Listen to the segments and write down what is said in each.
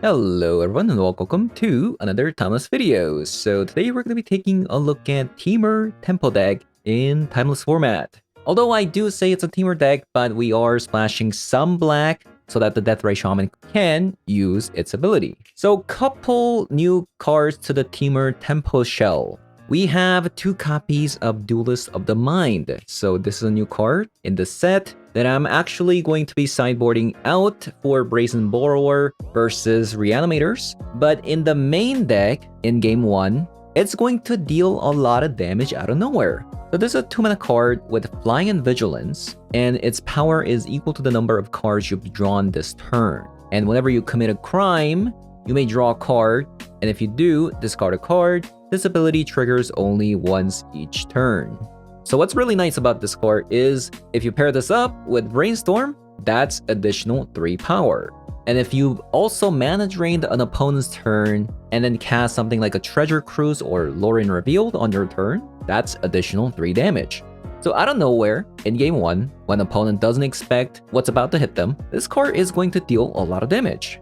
Hello everyone and welcome to another Timeless video. So today we're going to be taking a look at Temur Tempo deck in Timeless format. Although I do say it's a Temur deck, but we are splashing some black so that the Death Ray Shaman can use its ability. So couple new cards to the Temur Tempo shell. We have 2 copies of Duelist of the Mind. So this is a new card in the set that I'm actually going to be sideboarding out for Brazen Borrower versus Reanimators. But in the main deck, in game 1, it's going to deal a lot of damage out of nowhere. So this is a 2-mana card with Flying and Vigilance, and its power is equal to the number of cards you've drawn this turn. And whenever you commit a crime, you may draw a card, and if you do, discard a card. This ability triggers only once each turn. So what's really nice about this card is, if you pair this up with Brainstorm, that's additional 3 power. And if you also mana drained an opponent's turn and then cast something like a Treasure Cruise or Lorien Revealed on your turn, that's additional 3 damage. So out of nowhere, in game 1, when an opponent doesn't expect what's about to hit them, this card is going to deal a lot of damage.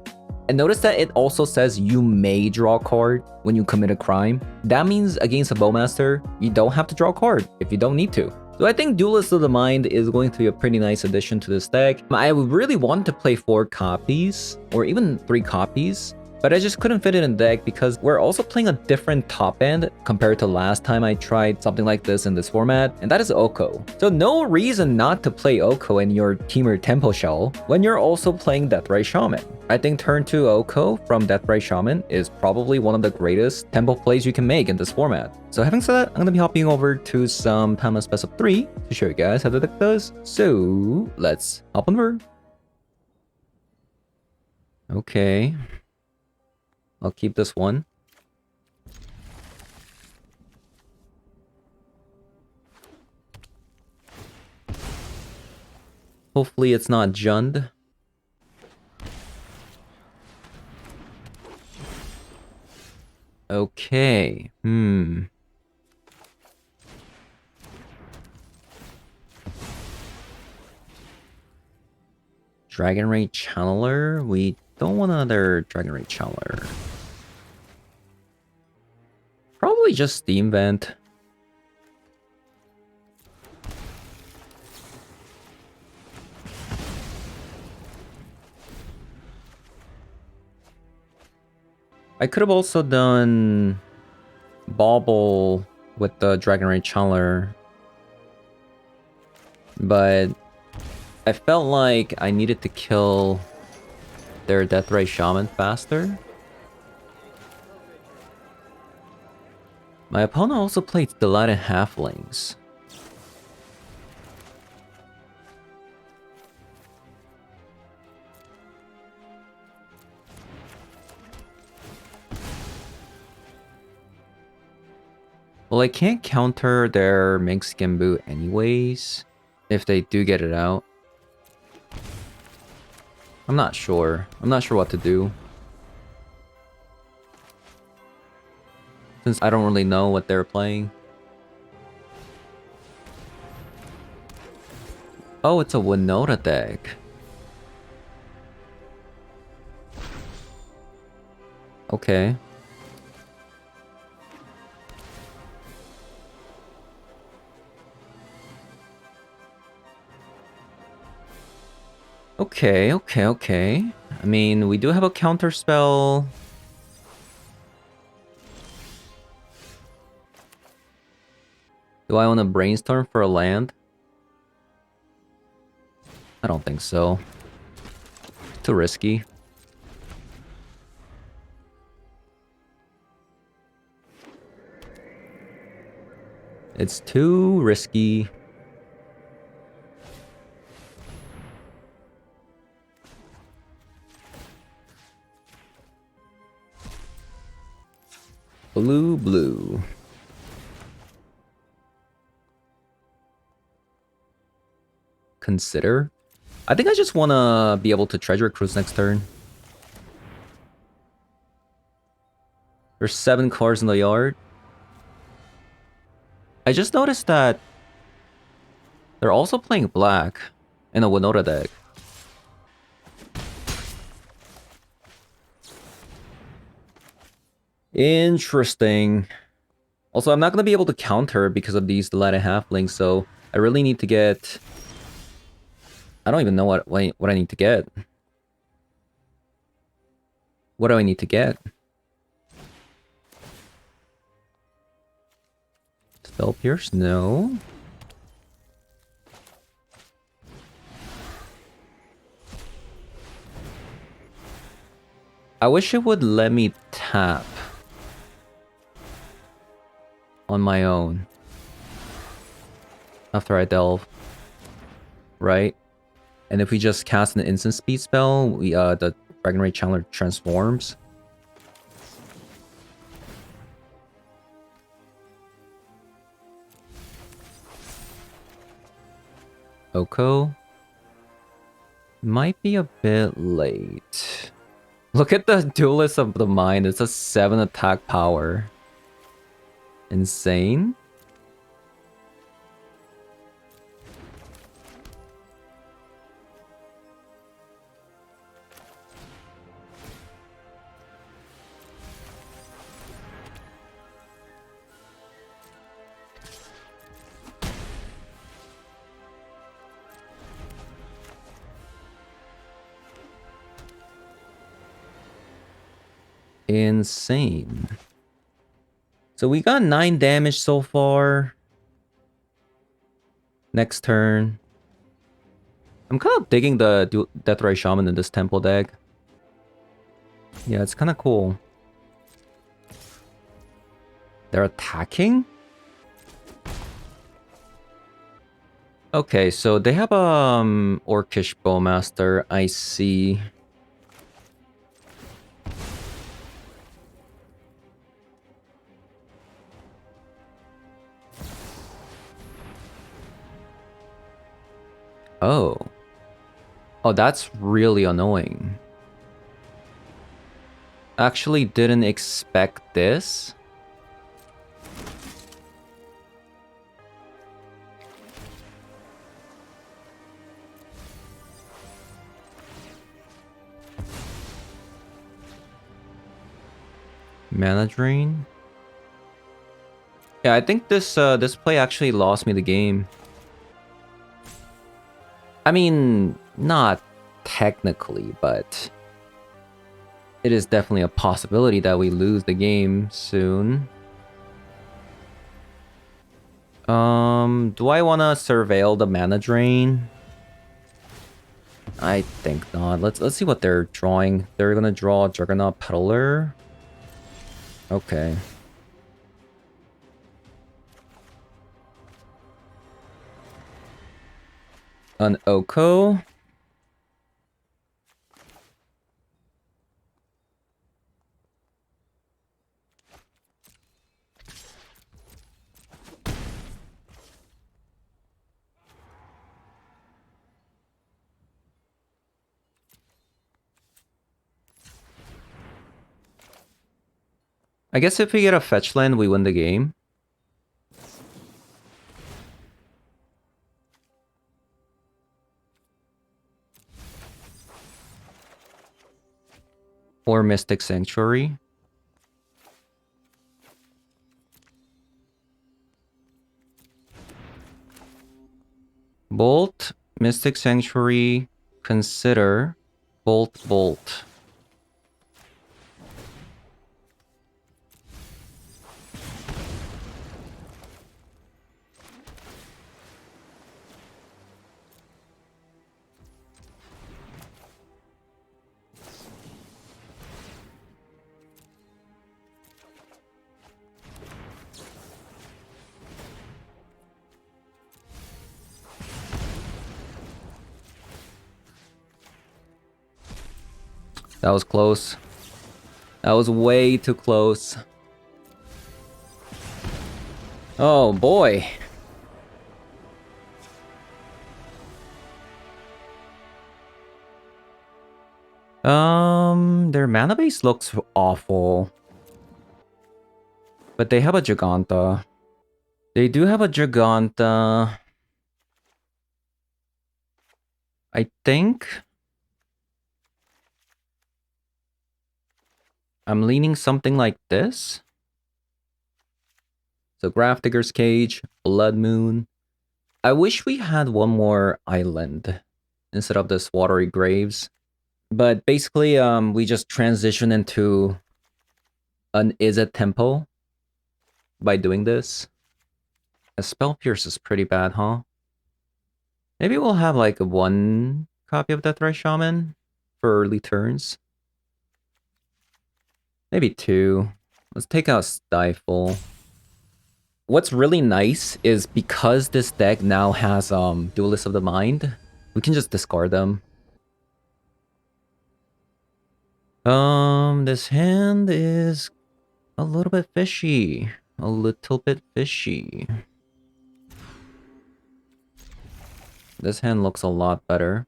And notice that it also says you may draw a card when you commit a crime. That means against a Bowmaster, you don't have to draw a card if you don't need to. So I think Duelist of the Mind is going to be a pretty nice addition to this deck. I really wanted to play 4 copies, or even 3 copies, but I just couldn't fit it in the deck because we're also playing a different top end compared to last time I tried something like this in this format, and that is Oko. So no reason not to play Oko in your Temur Tempo shell when you're also playing Deathray Shaman. I think turn 2 Oko from Deathray Shaman is probably one of the greatest tempo plays you can make in this format. So having said that, I'm going to be hopping over to some Timeless Best of 3 to show you guys how the deck does. So let's hop over. Okay. I'll keep this one. Hopefully it's not Jund. Okay. Dragon Ray Channeler? We don't want another Dragon Ray Channeler. Probably just Steam Vent. I could have also done Bauble with the Dragon Ray Channeler, but I felt like I needed to kill their Deathray Shaman faster. My opponent also played Delighted Halflings. Well, I can't counter their Mink Skimbu anyways, if they do get it out. I'm not sure. I'm not sure what to do, since I don't really know what they're playing. Oh, it's a Winota deck. Okay. Okay. I mean, we do have a counter spell. Do I want to Brainstorm for a land? I don't think so. Too risky. It's too risky. Blue. Consider. I think I just want to be able to Treasure Cruise next turn. There's 7 cards in the yard. I just noticed that they're also playing black in a Winota deck. Interesting. Also, I'm not going to be able to counter because of these delighted halflings, so I really need to get... I don't even know what I need to get. What do I need to get? Spell Pierce? No. I wish it would let me tap on my own after I delve, right? And if we just cast an instant speed spell, we the Dragon Ray Chandler transforms. Oko might be a bit late. Look at the Duelist of the Mind. It's a 7 attack power. Insane. Insane. So we got 9 damage so far. Next turn. I'm kind of digging the Deathray Shaman in this temple deck. Yeah, it's kind of cool. They're attacking? Okay, so they have Orcish Bowmaster, I see. Oh. Oh, that's really annoying. Actually didn't expect this. Mana Drain. Yeah, I think this this play actually lost me the game. I mean, not technically, but it is definitely a possibility that we lose the game soon. Do I want to surveil the mana drain? I think not. Let's see what they're drawing. They're gonna draw Juggernaut Peddler. Okay. An Oko. I guess if we get a fetch land, we win the game. Or Mystic Sanctuary. Bolt, Mystic Sanctuary, consider Bolt, Bolt. That was close. That was way too close. Oh boy. Their mana base looks awful. But they have a Giganta. They do have a Giganta. I think I'm leaning something like this. So Grafdigger's Cage, Blood Moon. I wish we had one more island instead of this watery graves. But basically, we just transition into an Izzet tempo by doing this. A Spell Pierce is pretty bad, huh? Maybe we'll have like one copy of Deathrise Shaman for early turns. Maybe two. Let's take out Stifle. What's really nice is because this deck now has Duelist of the Mind, we can just discard them. This hand is a little bit fishy. A little bit fishy. This hand looks a lot better.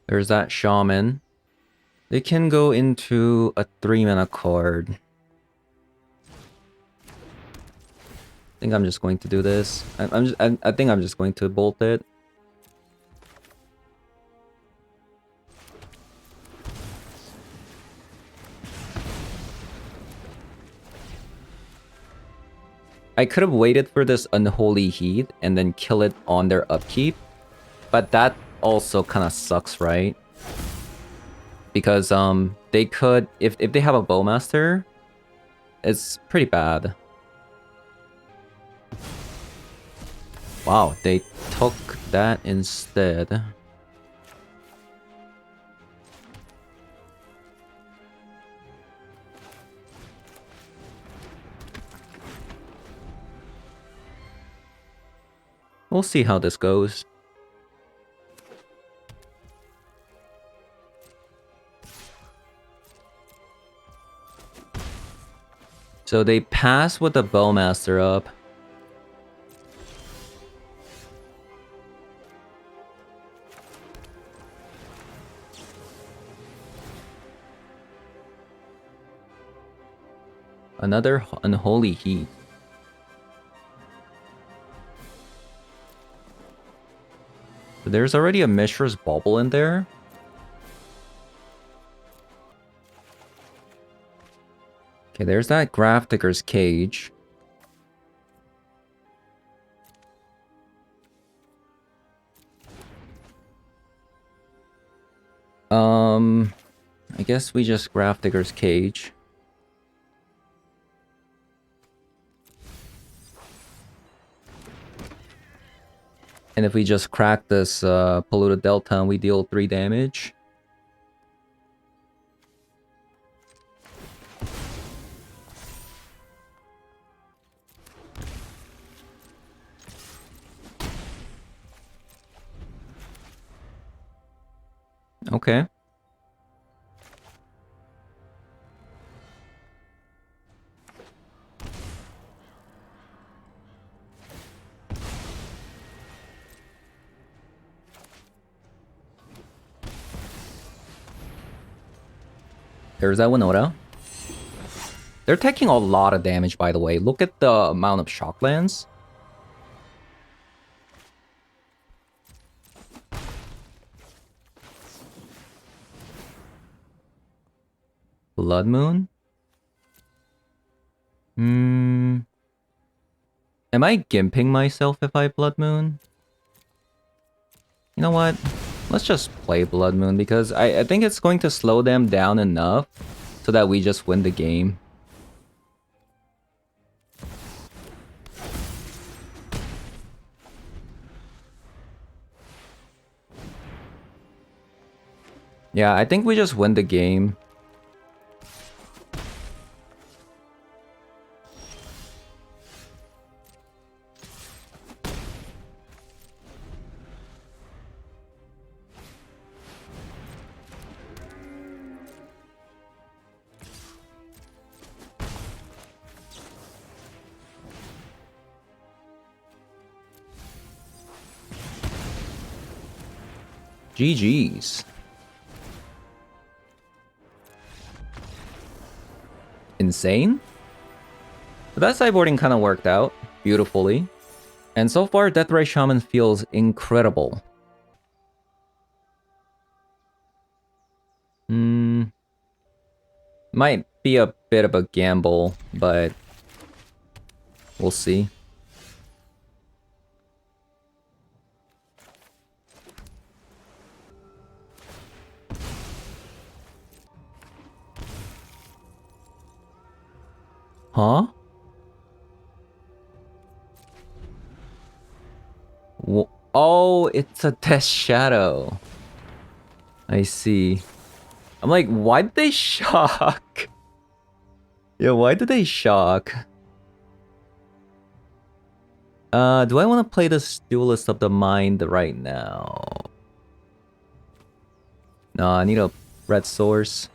There's that Shaman. They can go into a 3-mana card. I think I'm just going to do this. I think I'm just going to bolt it. I could have waited for this Unholy Heat and then kill it on their upkeep. But that also kind of sucks, right? Because they could, if they have a Bowmaster, it's pretty bad. Wow, they took that instead. We'll see how this goes. So they pass with the Bowmaster up. Another Unholy Heat. So there's already a Mishra's Bauble in there. Okay, there's that Grafdigger's Cage. I guess we just Grafdigger's Cage. And if we just crack this Polluted Delta, we deal 3 damage. Okay. There's that Winota. They're taking a lot of damage, by the way. Look at the amount of Shocklands. Blood Moon? Am I gimping myself if I Blood Moon? You know what? Let's just play Blood Moon because I think it's going to slow them down enough so that we just win the game. Yeah, I think we just win the game. GG's. Insane? But that sideboarding kind of worked out beautifully. And so far, Deathray Shaman feels incredible. Might be a bit of a gamble, but we'll see. Huh? Oh, it's a Death Shadow. I see. I'm like, why did they shock? Yeah, why did they shock? Do I want to play this Duelist of the Mind right now? No, I need a red source.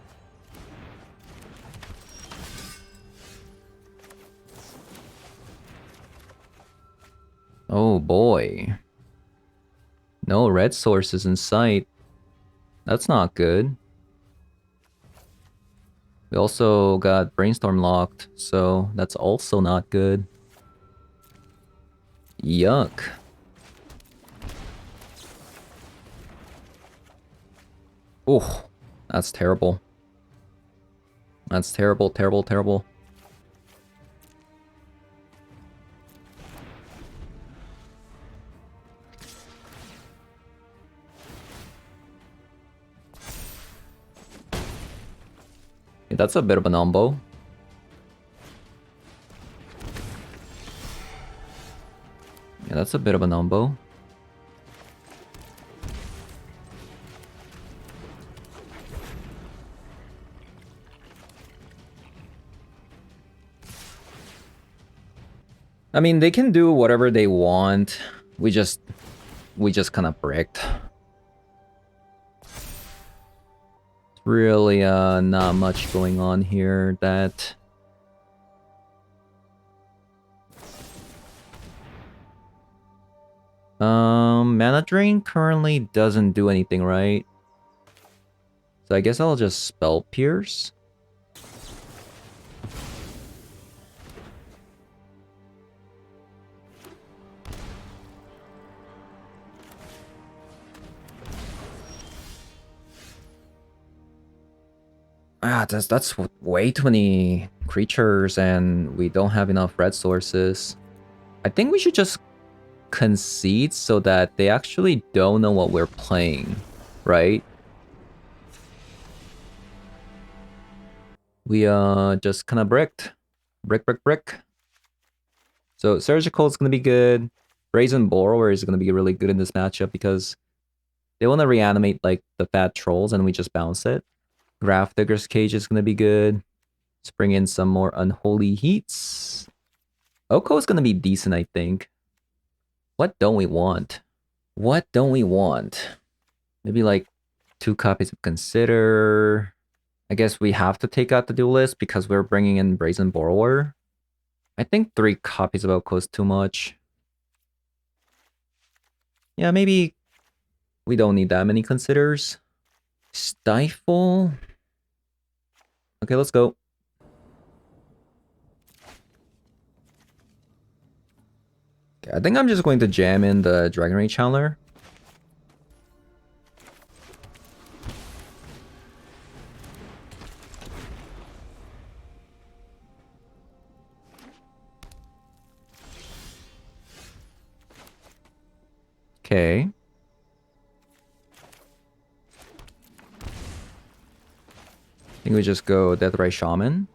Oh boy. No red sources in sight. That's not good. We also got Brainstorm locked, so that's also not good. Yuck. Oh, that's terrible. That's terrible, terrible, terrible. Yeah, that's a bit of an umbo. Yeah, that's a bit of an umbo. I mean, they can do whatever they want. We just kind of bricked. Really, not much going on here. That mana drain currently doesn't do anything, right? So I guess I'll just spell pierce. Ah, that's way too many creatures, and we don't have enough red sources. I think we should just concede so that they actually don't know what we're playing, right? We just kind of bricked. Brick. So Surgical is going to be good. Brazen Borrower is going to be really good in this matchup because they want to reanimate like the fat trolls and we just bounce it. Graph Digger's Cage is going to be good. Let's bring in some more Unholy Heats. Oko is going to be decent, I think. What don't we want? What don't we want? Maybe like 2 copies of Consider. I guess we have to take out the Duelist because we're bringing in Brazen Borrower. I think 3 copies of Oko is too much. Yeah, maybe we don't need that many Considers. Stifle. Okay, let's go. Okay, I think I'm just going to jam in the Dragon Rage Howler. Okay. I think we just go Deathray Shaman.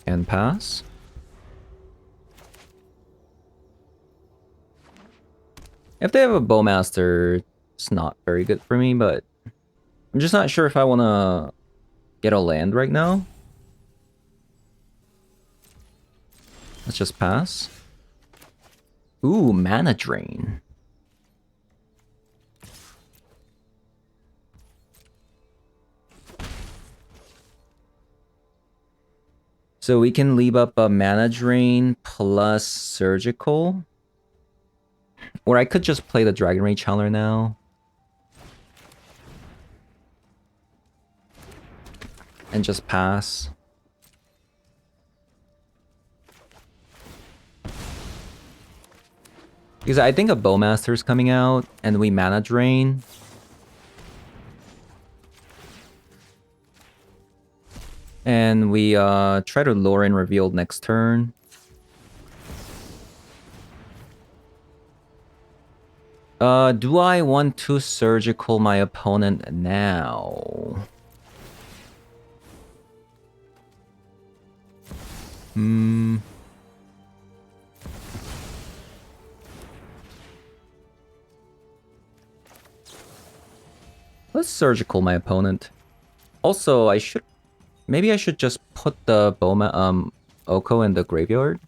And pass. If they have a Bowmaster, it's not very good for me, but I'm just not sure if I want to get a land right now. Let's just pass. Ooh, mana drain. So we can leave up a mana drain plus surgical. Or I could just play the Dragon Rage Howler now. and just pass. Because I think a Bowmaster's coming out, and we mana drain. And we try to lure in Revealed next turn. Do I want to Surgical my opponent now? Let's Surgical my opponent. Also, maybe I should just put the Oko in the graveyard.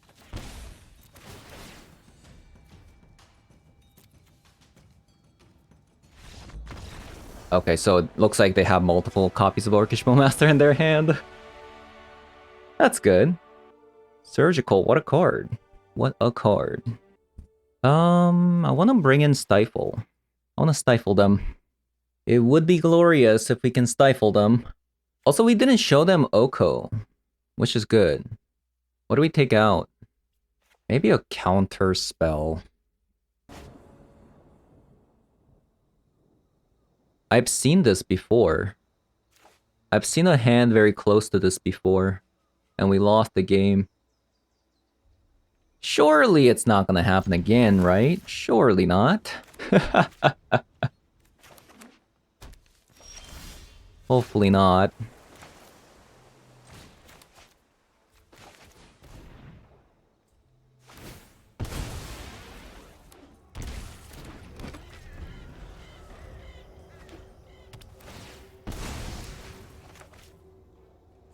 Okay, so it looks like they have multiple copies of Orcish Bowmaster in their hand. That's good. Surgical, what a card. What a card. I want to bring in Stifle. I want to stifle them. It would be glorious if we can stifle them. Also, we didn't show them Oko, which is good. What do we take out? Maybe a counter spell. I've seen this before. I've seen a hand very close to this before, and we lost the game. Surely it's not gonna happen again, right? Surely not. Hopefully not.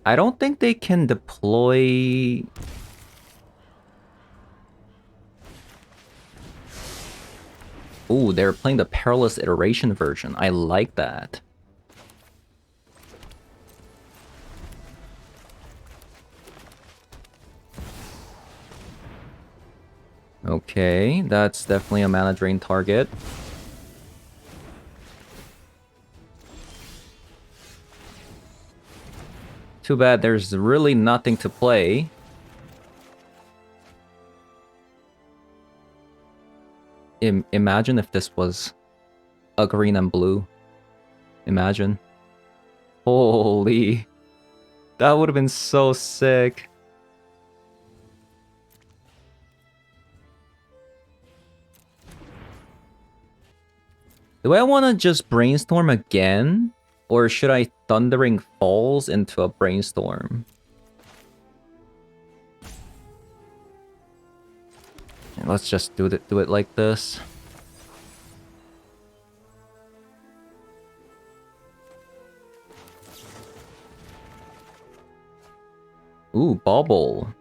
I don't think they can deploy... Ooh, they're playing the Perilous Iteration version. I like that. Okay, that's definitely a mana drain target. Too bad there's really nothing to play. Imagine if this was a green and blue. Imagine. Holy. That would have been so sick. Do I want to just brainstorm again? Or should I Thundering Falls into a brainstorm? Let's just do it like this. Ooh, Bobble.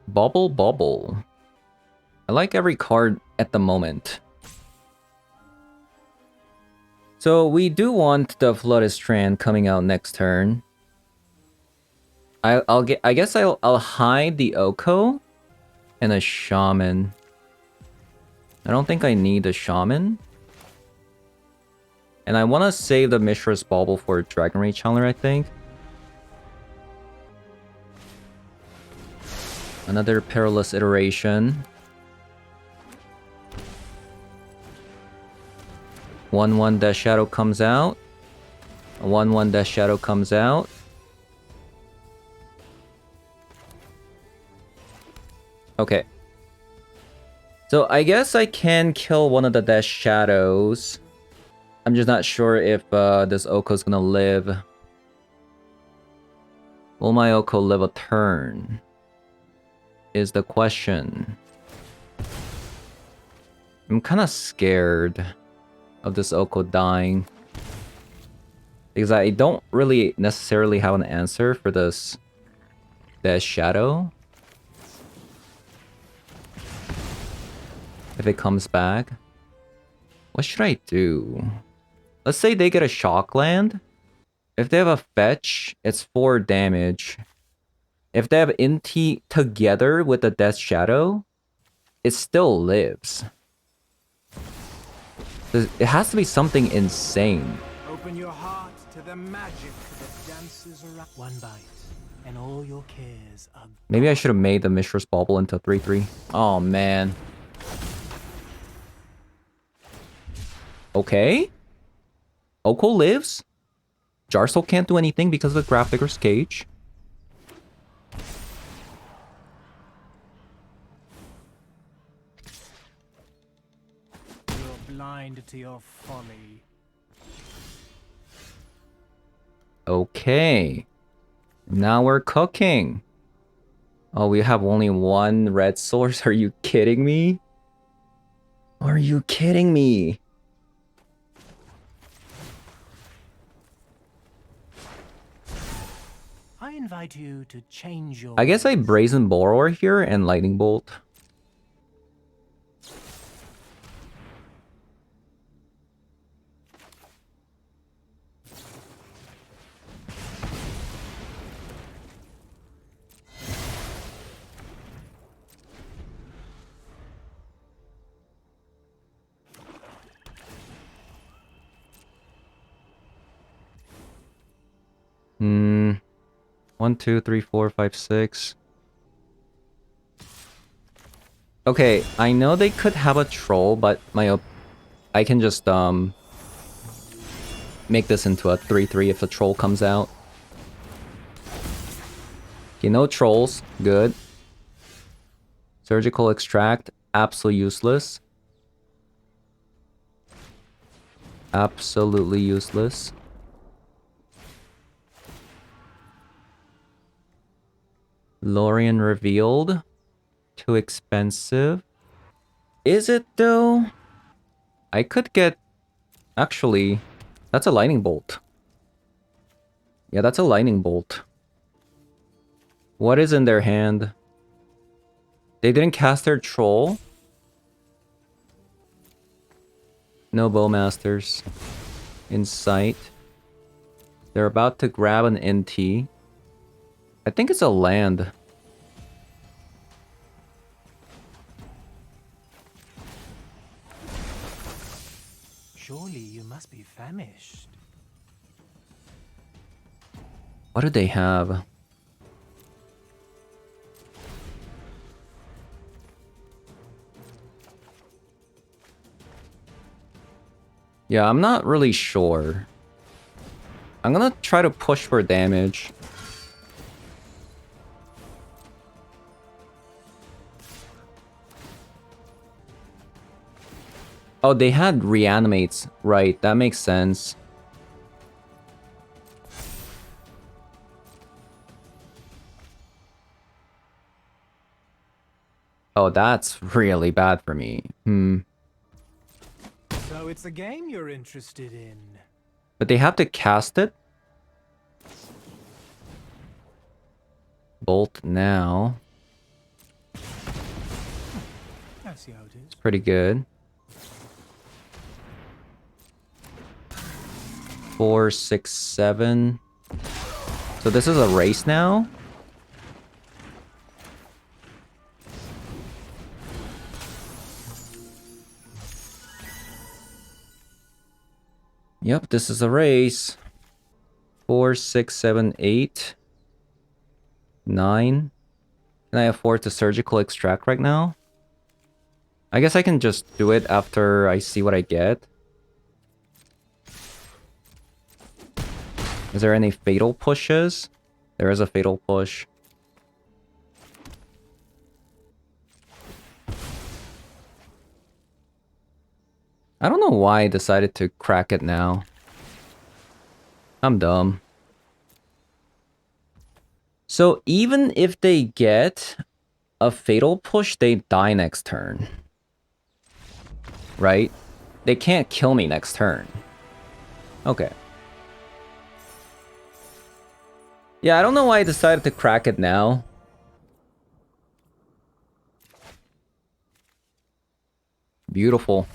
Bobble, Bobble. I like every card at the moment. So we do want the Flooded Strand coming out next turn. I guess I'll hide the Oko and a Shaman. I don't think I need a Shaman. And I want to save the Mishra's Bauble for Dragon Rage Channeler, I think. Another Perilous Iteration. 1/1 Death Shadow comes out. A 1/1 Death Shadow comes out. Okay. So I guess I can kill one of the Death Shadows. I'm just not sure if this Oko's gonna live. Will my Oko live a turn? Is the question. I'm kind of scared of this Oko dying. Because I don't really necessarily have an answer for this Death Shadow. If it comes back. What should I do? Let's say they get a Shock Land. If they have a fetch, it's 4 damage. If they have Inti together with the Death Shadow, it still lives. It has to be something insane. Open your heart to the magic that dances around. One bite, and all your cares are. Maybe I should have made the Mishra's Bauble into 3-3. Oh, man. Okay. Oko lives. Jarsoul can't do anything because of the Grafdigger's Cage. You're blind to your folly. Okay. Now we're cooking. Oh, we have only one red source. Are you kidding me? Are you kidding me? I invite you to change your. I guess I Brazen Borrower here and Lightning Bolt. Hmm. 1, 2, 3, 4, 5, 6. Okay, I know they could have a troll, but I can just make this into a 3-3 if a troll comes out. Okay, no trolls. Good. Surgical Extract, absolutely useless. Absolutely useless. Lorien revealed. Too expensive. Is it though? I could get... Actually, that's a Lightning Bolt. Yeah, that's a Lightning Bolt. What is in their hand? They didn't cast their troll. No Bowmasters in sight. They're about to grab an NT. I think it's a land. Surely you must be famished. What do they have? Yeah, I'm not really sure. I'm gonna try to push for damage. Oh, they had reanimates. Right, that makes sense. Oh, that's really bad for me. So it's a game you're interested in. But they have to cast it. Bolt now. I see how it is. Pretty good. 4, 6, 7. So this is a race now? Yep, this is a race. 4, 6, 7, 8. 9. Can I afford to surgical extract right now? I guess I can just do it after I see what I get. Is there any fatal pushes? There is a fatal push. I don't know why I decided to crack it now. I'm dumb. So even if they get a fatal push, they die next turn. Right? They can't kill me next turn. Okay. Yeah, I don't know why I decided to crack it now. Beautiful.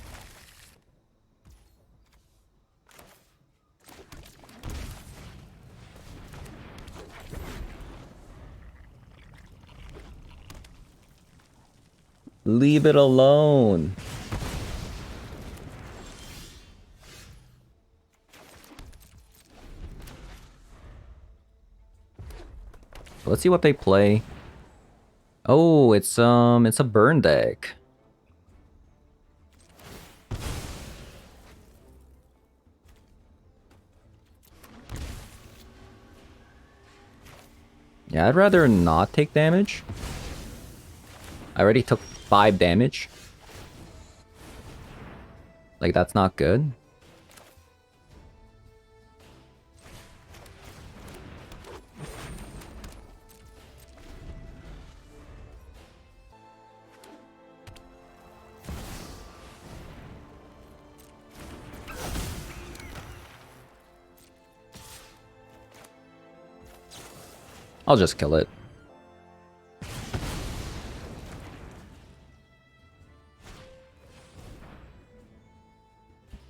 Leave it alone. Let's see what they play. Oh, it's a burn deck. Yeah, I'd rather not take damage. I already took 5 damage. Like, that's not good. I'll just kill it.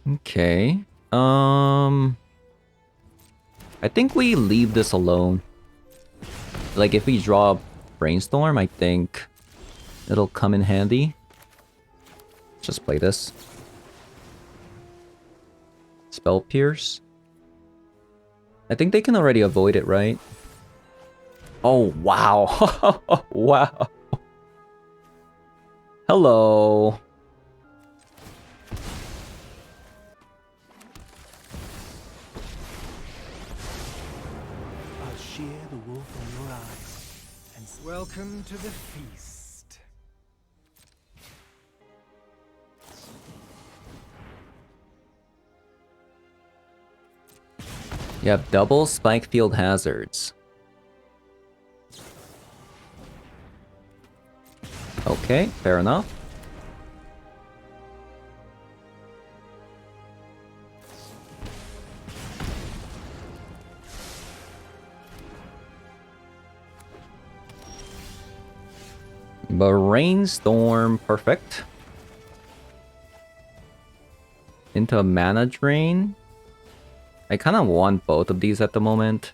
Okay. I think we leave this alone. Like, if we draw Brainstorm, I think it'll come in handy. Just play this. Spell Pierce. I think they can already avoid it, right? Oh, wow. Wow. Hello. I'll shear the wool from your eyes. And welcome to the feast. You have double Spike Field Hazards. Okay, fair enough. Brainstorm, perfect. Into a mana drain. I kind of want both of these at the moment.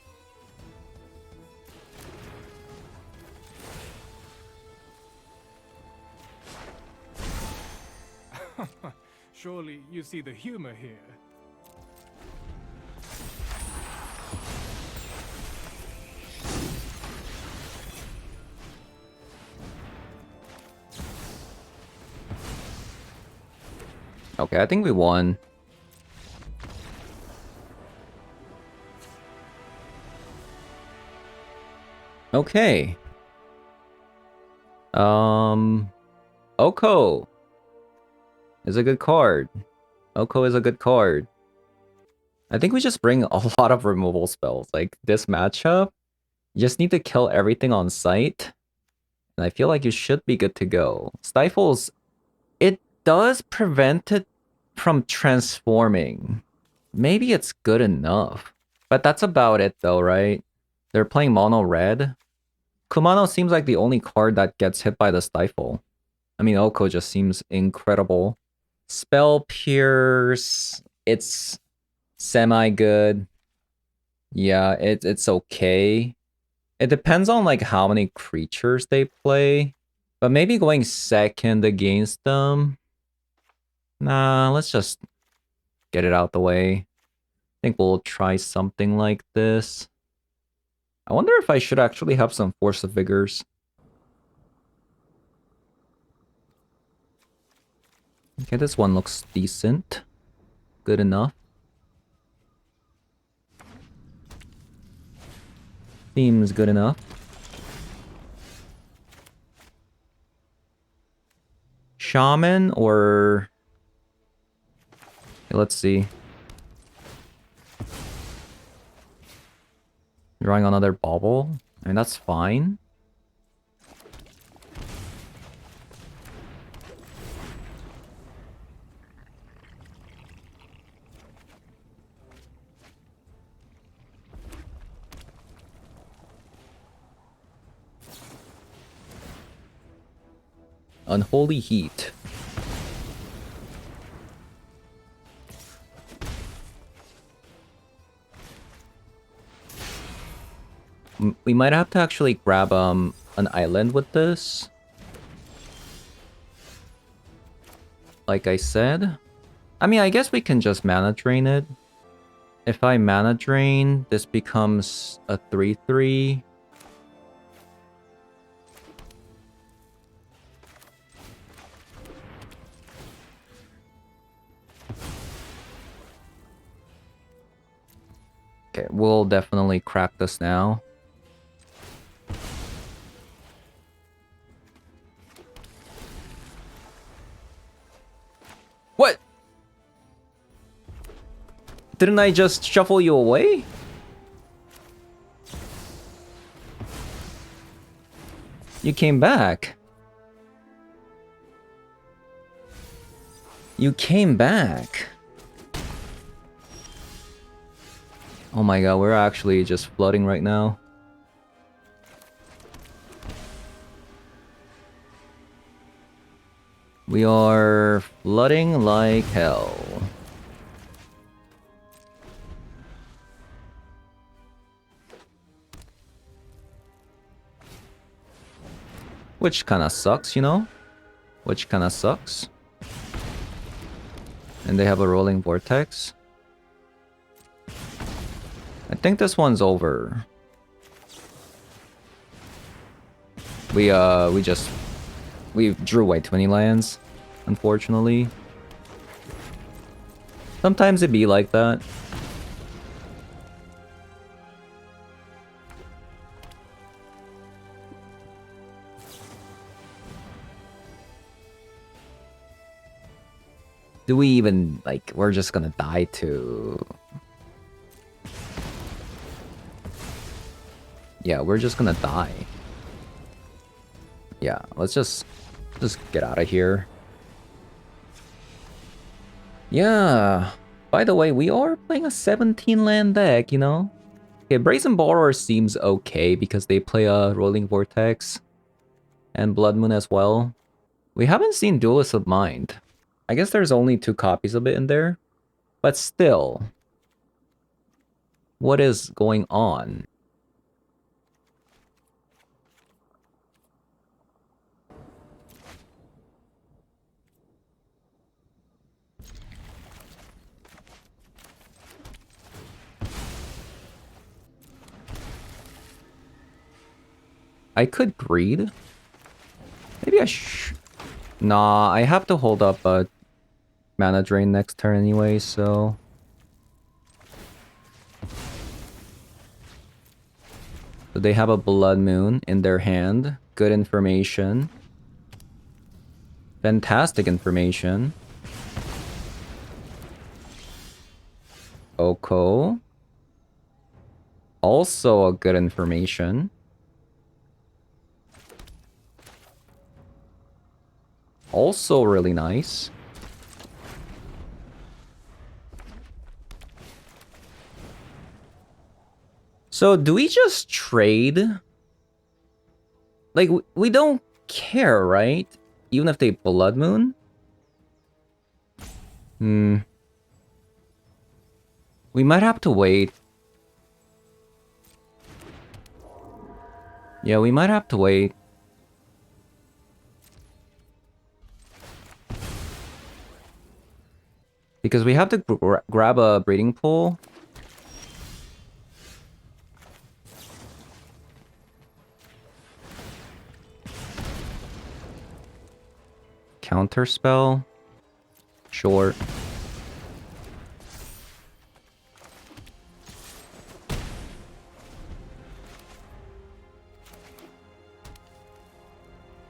Surely you see the humor here. Okay, I think we won. Okay. Oko is a good card. Oko is a good card. I think we just bring a lot of removal spells. Like, this matchup, you just need to kill everything on sight. And I feel like you should be good to go. Stifles, it does prevent it from transforming. Maybe it's good enough. But that's about it though, right? They're playing mono red. Kumano seems like the only card that gets hit by the Stifle. I mean, Oko just seems incredible. Spell Pierce, it's semi-good. Yeah, it's okay. It depends on like how many creatures they play. But maybe going second against them. Nah, let's just get it out the way. I think we'll try something like this. I wonder if I should actually have some Force of Vigors. Okay, this one looks decent. Good enough. Seems good enough. Shaman or... Okay, let's see. Drawing another bauble. I mean, that's fine. Unholy Heat. We might have to actually grab an island with this. Like I said. I mean, I guess we can just mana drain it. If I mana drain, this becomes a 3/3. Okay, we'll definitely crack this now. What? Didn't I just shuffle you away? You came back. You came back. Oh my god, we're actually just flooding right now. We are flooding like hell. Which kinda sucks, you know? Which kinda sucks. And they have a rolling vortex. I think this one's over. We drew way too many lands, unfortunately. Sometimes it be like that. Do we even, like, we're just gonna die to... Yeah, we're just gonna die. Yeah, let's just get out of here. Yeah. By the way, we are playing a 17 land deck, you know? Okay, Brazen Borrower seems okay because they play a Rolling Vortex and Blood Moon as well. We haven't seen Duelist of Mind. I guess there's only 2 copies of it in there. But still. What is going on? I could breed. Maybe Nah, I have to hold up a mana drain next turn anyway, so... So they have a Blood Moon in their hand. Good information. Fantastic information. Oko. Also a good information. Also really nice. So do we just trade? Like, we don't care, right? Even if they Blood Moon? We might have to wait. Yeah, we might have to wait. Because we have to grab a breeding pool. Counter spell. Short.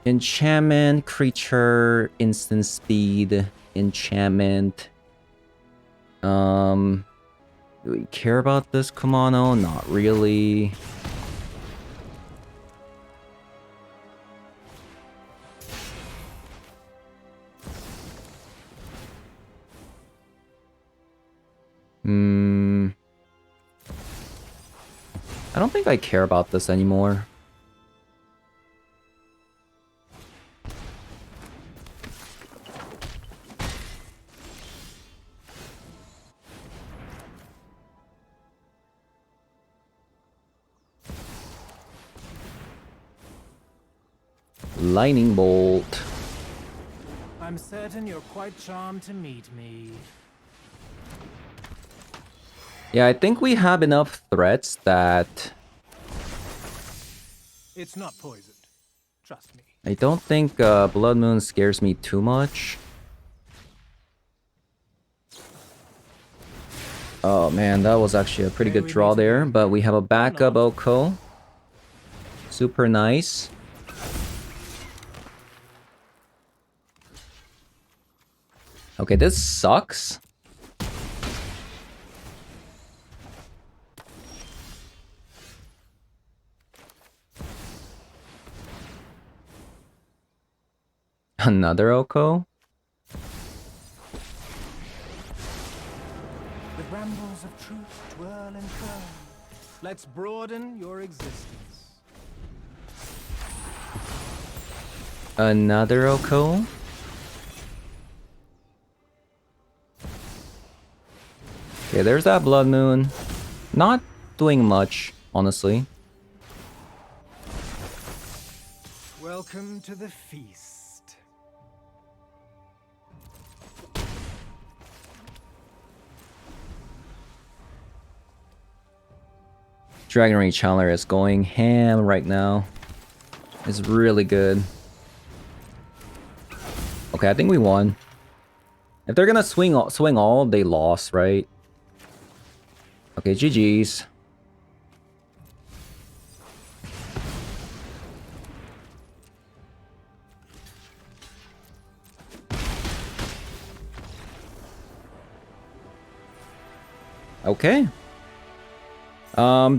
Enchantment, creature, instant speed, enchantment. Do we care about this Kumano? Not really. I don't think I care about this anymore. Lightning bolt. I'm certain you're quite charmed to meet me. Yeah, I think we have enough threats that... It's not poisoned. Trust me. I don't think Blood Moon scares me too much. Oh man, that was actually a pretty May good we draw meet there, again? but we have a backup not? Oko. Super nice. Okay, this sucks. Another Oko? The brambles of truth twirl and curl. Let's broaden your existence. Another Oko? Okay, there's that Blood Moon. Not doing much, honestly. Welcome to the feast. Dragon Rage Chandler is going ham right now. It's really good. Okay, I think we won. If they're gonna swing all, they lost, right? Okay, GG's. Okay.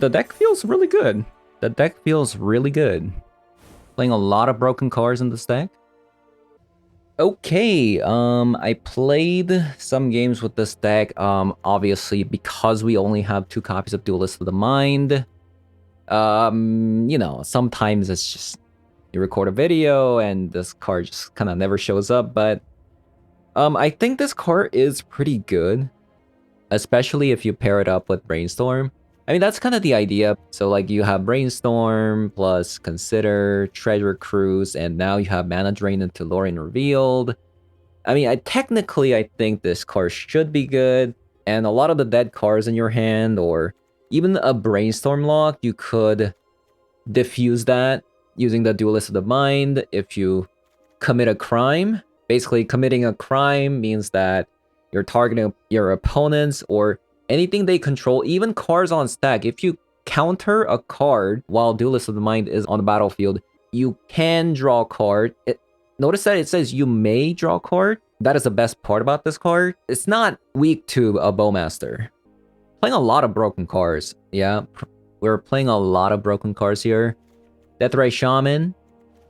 The deck feels really good. The deck feels really good. Playing a lot of broken cards in this deck. Okay, I played some games with this deck, obviously because we only have 2 copies of Duelist of the Mind. You know, sometimes it's just, you record a video and this card just kind of never shows up, but, I think this card is pretty good, especially if you pair it up with Brainstorm. I mean, that's kind of the idea. So, like, you have Brainstorm plus Consider, Treasure Cruise, and now you have Mana Drain into Lorien Revealed. I mean, technically, I think this card should be good, and a lot of the dead cards in your hand, or even a Brainstorm lock, you could diffuse that using the Duelist of the Mind if you commit a crime. Basically, committing a crime means that you're targeting your opponents or anything they control, even cards on stack. If you counter a card while Duelist of the Mind is on the battlefield, you can draw a card. Notice that it says you may draw a card. That is the best part about this card. It's not weak to a Bowmaster. Playing a lot of broken cards. Yeah, we're playing a lot of broken cards here. Deathray Shaman,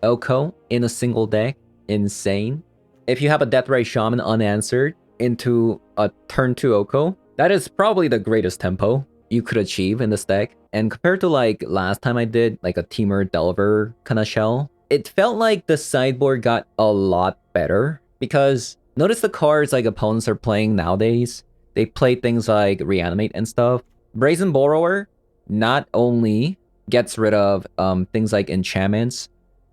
Oko in a single deck. Insane. If you have a Deathray Shaman unanswered into a turn 2 Oko, that is probably the greatest tempo you could achieve in this deck. And compared to like last time I did like a Temur Delver kind of shell, it felt like the sideboard got a lot better because notice the cards like opponents are playing nowadays. They play things like Reanimate and stuff. Brazen Borrower not only gets rid of things like enchantments,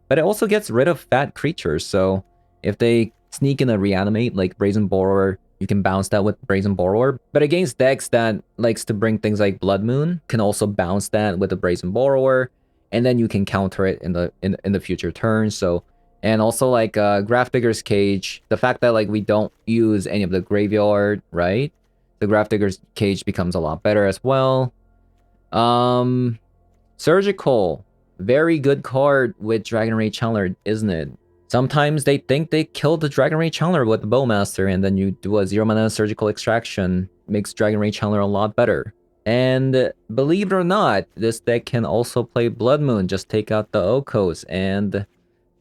but it also gets rid of fat creatures. So if they sneak in a Reanimate like Brazen Borrower, you can bounce that with Brazen Borrower. But against decks that likes to bring things like Blood Moon, can also bounce that with a Brazen Borrower, and then you can counter it in the future turns. So, and also like Grafdigger's Cage, the fact that like we don't use any of the graveyard, right? The Grafdigger's Cage becomes a lot better as well. Surgical, very good card with Dragon Rage Chandler, isn't it? Sometimes they think they killed the Dragon Rage Chandler with the Bowmaster, and then you do a 0-mana Surgical Extraction, makes Dragon Rage Chandler a lot better. And believe it or not, this deck can also play Blood Moon, just take out the Okos and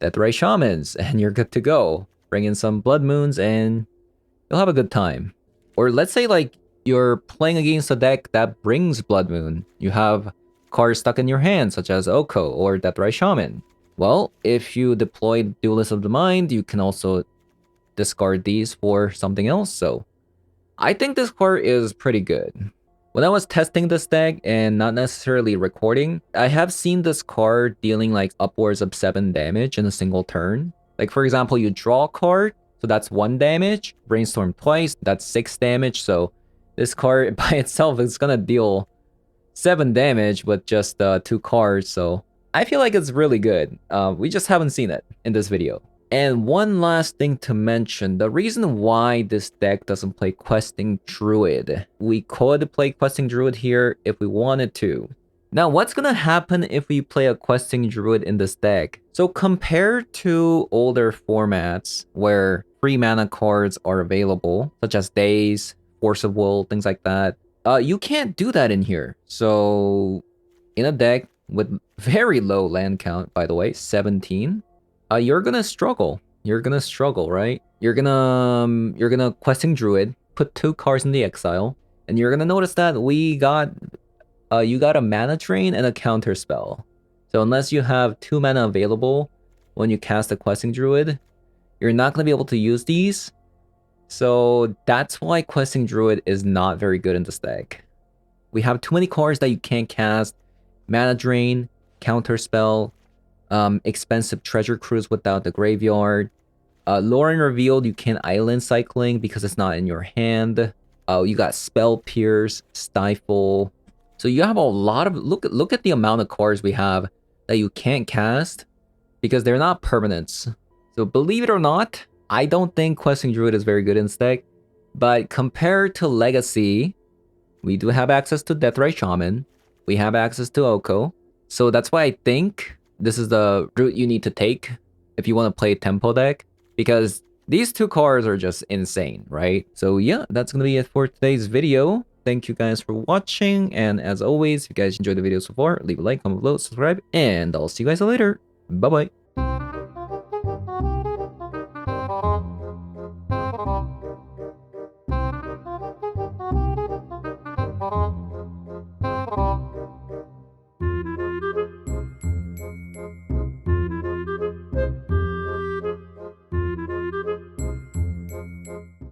Deathray Shamans, and you're good to go. Bring in some Blood Moons, and you'll have a good time. Or let's say like you're playing against a deck that brings Blood Moon. You have cards stuck in your hand, such as Oko or Deathray Shaman. Well, if you deploy Duelist of the Mind, you can also discard these for something else, so I think this card is pretty good. When I was testing this deck and not necessarily recording, I have seen this card dealing like upwards of 7 damage in a single turn. Like for example, you draw a card, so that's 1 damage, Brainstorm twice, that's 6 damage, so this card by itself is gonna deal 7 damage with just 2 cards, so I feel like it's really good. We just haven't seen it in this video. And one last thing to mention, the reason why this deck doesn't play Questing Druid. We could play Questing Druid here if we wanted to. Now, what's gonna happen if we play a Questing Druid in this deck? So compared to older formats where free mana cards are available, such as Daze, Force of Will, things like that, you can't do that in here. So in a deck with very low land count, by the way, 17, you're gonna struggle. You're gonna struggle, right? You're gonna Questing Druid, put 2 cards in the exile, and you're gonna notice that you got a mana drain and a counter spell. So unless you have 2 mana available when you cast a Questing Druid, you're not gonna be able to use these. So that's why Questing Druid is not very good in this deck. We have too many cards that you can't cast. Mana drain, counter spell, expensive treasure cruise without the graveyard. Lauren Revealed, you can't island cycling because it's not in your hand. You got Spell Pierce, Stifle. So you have a lot of look at the amount of cards we have that you can't cast because they're not permanents. So believe it or not, I don't think Questing Druid is very good in this deck. But compared to Legacy, we do have access to Deathrite Shaman. We have access to Oko. So that's why I think this is the route you need to take if you want to play Tempo deck. Because these 2 cards are just insane, right? So yeah, that's going to be it for today's video. Thank you guys for watching. And as always, if you guys enjoyed the video so far, leave a like, comment below, subscribe, and I'll see you guys later. Bye-bye.